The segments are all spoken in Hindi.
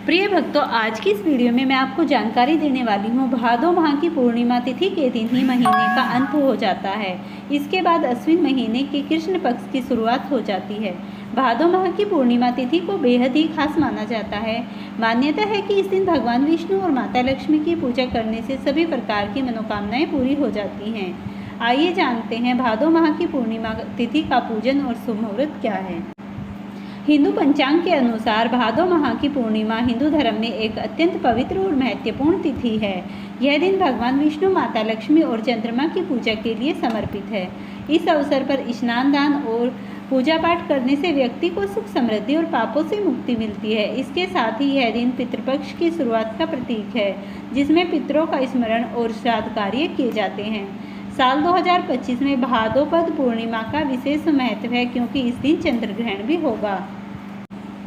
प्रिय भक्तों, आज की इस वीडियो में मैं आपको जानकारी देने वाली हूँ। भादो माह की पूर्णिमा तिथि के दिन ही महीने का अंत हो जाता है। इसके बाद अश्विन महीने के कृष्ण पक्ष की शुरुआत हो जाती है। भादो माह की पूर्णिमा तिथि को बेहद ही खास माना जाता है। मान्यता है कि इस दिन भगवान विष्णु और माता लक्ष्मी की पूजा करने से सभी प्रकार की मनोकामनाएं पूरी हो जाती हैं। आइए जानते हैं भादो माह की पूर्णिमा तिथि का पूजन और शुभ मुहूर्त क्या है। हिंदू पंचांग के अनुसार भादो माह की पूर्णिमा हिंदू धर्म में एक अत्यंत पवित्र और महत्वपूर्ण तिथि है। यह दिन भगवान विष्णु, माता लक्ष्मी और चंद्रमा की पूजा के लिए समर्पित है। इस अवसर पर स्नान, दान और पूजा पाठ करने से व्यक्ति को सुख, समृद्धि और पापों से मुक्ति मिलती है। इसके साथ ही यह दिन पितृपक्ष की शुरुआत का प्रतीक है, जिसमें पितरों का स्मरण और श्राद्ध कार्य किए जाते हैं। साल 2025 में भादोपद पूर्णिमा का विशेष महत्व है, क्योंकि इस दिन चंद्र ग्रहण भी होगा।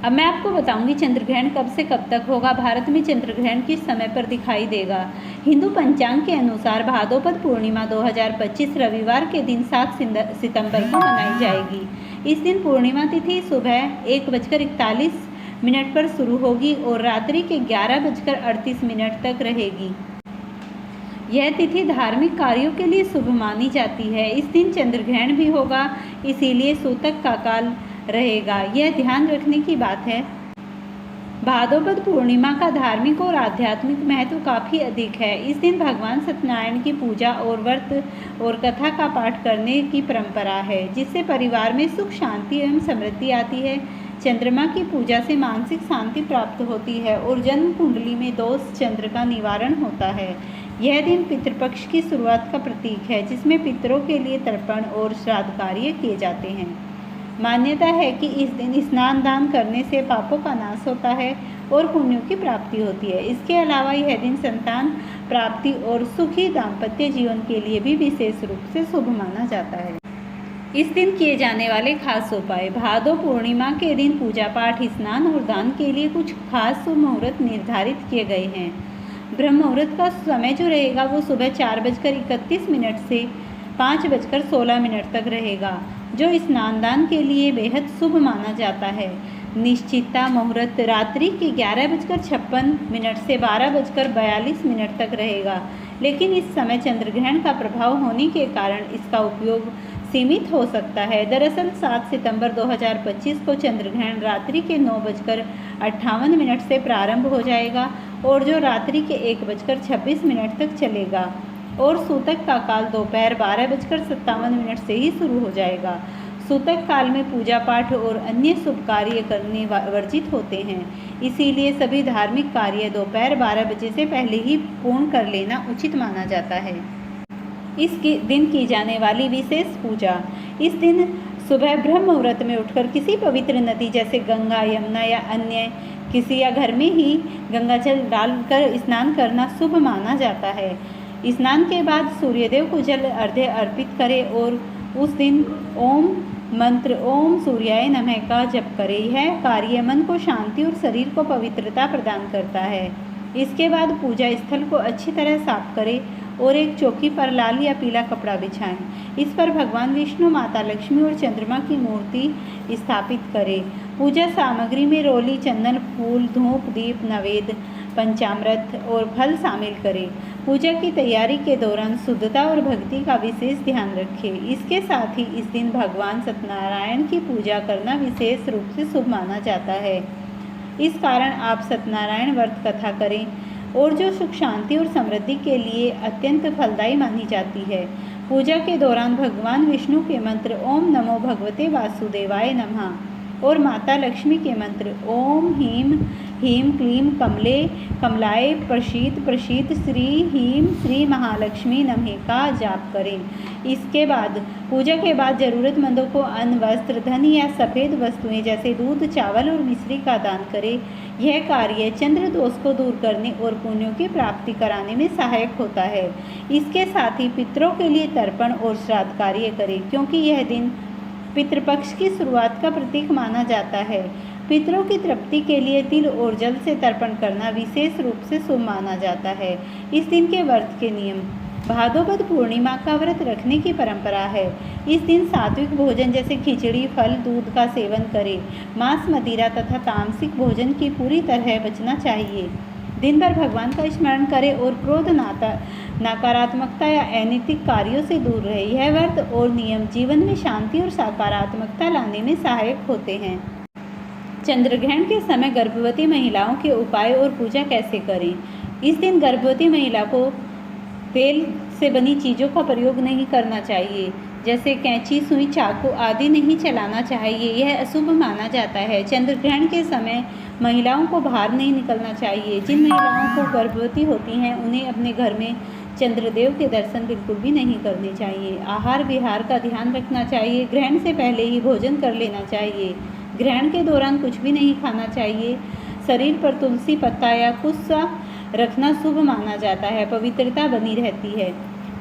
अब मैं आपको बताऊंगी चंद्र ग्रहण कब से कब तक होगा। भारत में चंद्र ग्रहण किस समय पर दिखाई देगा। हिंदू पंचांग के अनुसार भादोपद पूर्णिमा 2025 रविवार के दिन 7 सितंबर को मनाई जाएगी। इस दिन पूर्णिमा तिथि सुबह 1:41 पर शुरू होगी और रात्रि के 11:38 तक रहेगी। यह तिथि धार्मिक कार्यों के लिए शुभ मानी जाती है। इस दिन चंद्र ग्रहण भी होगा, इसीलिए सूतक का काल रहेगा। यह ध्यान रखने की बात है। भादोपद पूर्णिमा का धार्मिक और आध्यात्मिक महत्व काफ़ी अधिक है। इस दिन भगवान सत्यनारायण की पूजा और व्रत और कथा का पाठ करने की परंपरा है, जिससे परिवार में सुख, शांति एवं समृद्धि आती है। चंद्रमा की पूजा से मानसिक शांति प्राप्त होती है और जन्म कुंडली में दोष चंद्र का निवारण होता है। यह दिन पितृपक्ष की शुरुआत का प्रतीक है, जिसमें पितरों के लिए तर्पण और श्राद्ध कार्य किए जाते हैं। मान्यता है कि इस दिन स्नान, दान करने से पापों का नाश होता है और पुण्यों की प्राप्ति होती है। इसके अलावा यह दिन संतान प्राप्ति और सुखी दाम्पत्य जीवन के लिए भी विशेष रूप से शुभ माना जाता है। इस दिन किए जाने वाले खास उपाय। भादो पूर्णिमा के दिन पूजा पाठ, स्नान और दान के लिए कुछ खास शुभ मुहूर्त निर्धारित किए गए हैं। ब्रह्म मुहूर्त का समय जो रहेगा वो सुबह 4:31 से 5:16 तक रहेगा, जो स्नान दान के लिए बेहद शुभ माना जाता है। निश्चिता मुहूर्त रात्रि के 11:56 से 12:42 तक रहेगा, लेकिन इस समय चंद्र ग्रहण का प्रभाव होने के कारण इसका उपयोग सीमित हो सकता है। दरअसल 7 सितंबर 2025 को चंद्र ग्रहण रात्रि के 9:58 से प्रारंभ हो जाएगा और जो रात्रि के 1:26 तक चलेगा और सूतक का काल दोपहर 12:57 से ही शुरू हो जाएगा। सूतक काल में पूजा पाठ और अन्य शुभ कार्य करने वर्जित होते हैं, इसीलिए सभी धार्मिक कार्य दोपहर 12 बजे से पहले ही पूर्ण कर लेना उचित माना जाता है। इस दिन की जाने वाली विशेष पूजा। इस दिन सुबह ब्रह्म मुहूर्त में उठकर किसी पवित्र नदी जैसे गंगा, यमुना या अन्य किसी या घर में ही गंगा जल डालकर स्नान करना शुभ माना जाता है। स्नान के बाद सूर्यदेव को जल अर्घ्य अर्पित करें और उस दिन ओम मंत्र ओम सूर्याय नमः का जप करें। यह कार्य मन को शांति और शरीर को पवित्रता प्रदान करता है। इसके बाद पूजा स्थल को अच्छी तरह साफ करें और एक चौकी पर लाल या पीला कपड़ा बिछाएं। इस पर भगवान विष्णु, माता लक्ष्मी और चंद्रमा की मूर्ति स्थापित करें। पूजा सामग्री में रोली, चंदन, फूल, धूप, दीप, नवेद, पंचामृत और फल शामिल करें। पूजा की तैयारी के दौरान शुद्धता और भक्ति का विशेष ध्यान रखें। इसके साथ ही इस दिन भगवान सत्यनारायण की पूजा करना विशेष रूप से शुभ माना जाता है। इस कारण आप सत्यनारायण व्रत कथा करें और जो सुख, शांति और समृद्धि के लिए अत्यंत फलदायी मानी जाती है। पूजा के दौरान भगवान विष्णु के मंत्र ओम नमो भगवते वासुदेवाय नमः और माता लक्ष्मी के मंत्र ओम ह्रीं ह्रीं क्लीं कमले कमलाय प्रसीद प्रसीद श्री ह्रीं श्री महालक्ष्मी नमः का जाप करें। इसके बाद पूजा के बाद ज़रूरतमंदों को अन्न, वस्त्र, धन या सफ़ेद वस्तुएं जैसे दूध, चावल और मिश्री का दान करें। यह कार्य चंद्र दोष को दूर करने और पुण्यों की प्राप्ति कराने में सहायक होता है। इसके साथ ही पितरों के लिए तर्पण और श्राद्ध कार्य करें, क्योंकि यह दिन पितृपक्ष की शुरुआत का प्रतीक माना जाता है। पितरों की तृप्ति के लिए तिल और जल से तर्पण करना विशेष रूप से शुभ माना जाता है। इस दिन के व्रत के नियम। भादोपद पूर्णिमा का व्रत रखने की परंपरा है। इस दिन सात्विक भोजन जैसे खिचड़ी, फल, दूध का सेवन करें। मांस, मदिरा तथा तामसिक भोजन की पूरी तरह बचना चाहिए। दिन भर भगवान का स्मरण करें और क्रोध, नकारात्मकता या अनैतिक कार्यों से दूर रहे। यह व्रत और नियम जीवन में शांति और सकारात्मकता लाने में सहायक होते हैं। चंद्रग्रहण के समय गर्भवती महिलाओं के उपाय और पूजा कैसे करें? इस दिन गर्भवती महिला को तेल से बनी चीज़ों का प्रयोग नहीं करना चाहिए, जैसे कैंची, सुई, चाकू आदि नहीं चलाना चाहिए। यह अशुभ माना जाता है। चंद्रग्रहण के समय महिलाओं को बाहर नहीं निकलना चाहिए। जिन महिलाओं को गर्भवती होती हैं उन्हें अपने घर में चंद्रदेव के दर्शन बिल्कुल भी नहीं करने चाहिए। आहार विहार का ध्यान रखना चाहिए। ग्रहण से पहले ही भोजन कर लेना चाहिए। ग्रहण के दौरान कुछ भी नहीं खाना चाहिए। शरीर पर तुलसी पत्ता या कुछ सा रखना शुभ माना जाता है। पवित्रता बनी रहती है।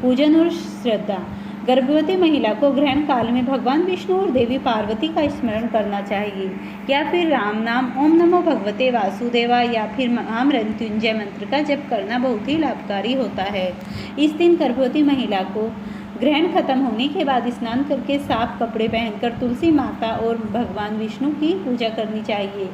पूजन और श्रद्धा। गर्भवती महिला को ग्रहण काल में भगवान विष्णु और देवी पार्वती का स्मरण करना चाहिए, या फिर राम नाम, ओम नमो भगवते वासुदेवा या फिर महामृत्युंजय मंत्र का जप करना बहुत ही लाभकारी होता है। इस दिन गर्भवती महिला को ग्रहण खत्म होने के बाद स्नान करके साफ कपड़े पहनकर तुलसी माता और भगवान विष्णु की पूजा करनी चाहिए।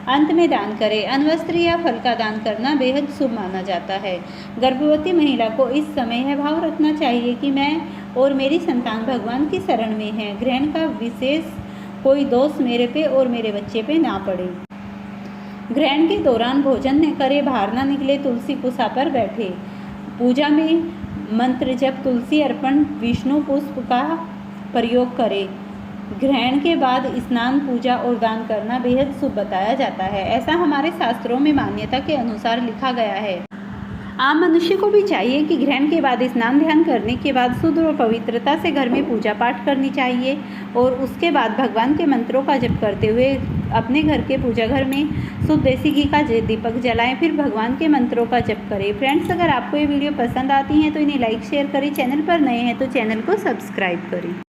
अंत में दान करें। अनवस्त्र या फल का दान करना बेहद शुभ माना जाता है। गर्भवती महिला को इस समय यह भाव रखना चाहिए कि मैं और मेरी संतान भगवान की शरण में हैं। ग्रहण का विशेष कोई दोष मेरे पे और मेरे बच्चे पे ना पड़े। ग्रहण के दौरान भोजन न करें, बाहर ना निकले, तुलसी कुसा पर बैठे। पूजा में मंत्र जप, तुलसी अर्पण, विष्णु पुष्प का प्रयोग करें। ग्रहण के बाद स्नान, पूजा और दान करना बेहद शुभ बताया जाता है। ऐसा हमारे शास्त्रों में मान्यता के अनुसार लिखा गया है। आम मनुष्य को भी चाहिए कि ग्रहण के बाद स्नान ध्यान करने के बाद शुद्ध और पवित्रता से घर में पूजा पाठ करनी चाहिए और उसके बाद भगवान के मंत्रों का जप करते हुए अपने घर के पूजा घर में शुद्ध देसी घी का दीपक जलाएं, फिर भगवान के मंत्रों का जप करें। फ्रेंड्स, अगर आपको ये वीडियो पसंद आती है तो इन्हें लाइक शेयर करें। चैनल पर नए हैं तो चैनल को सब्सक्राइब करें।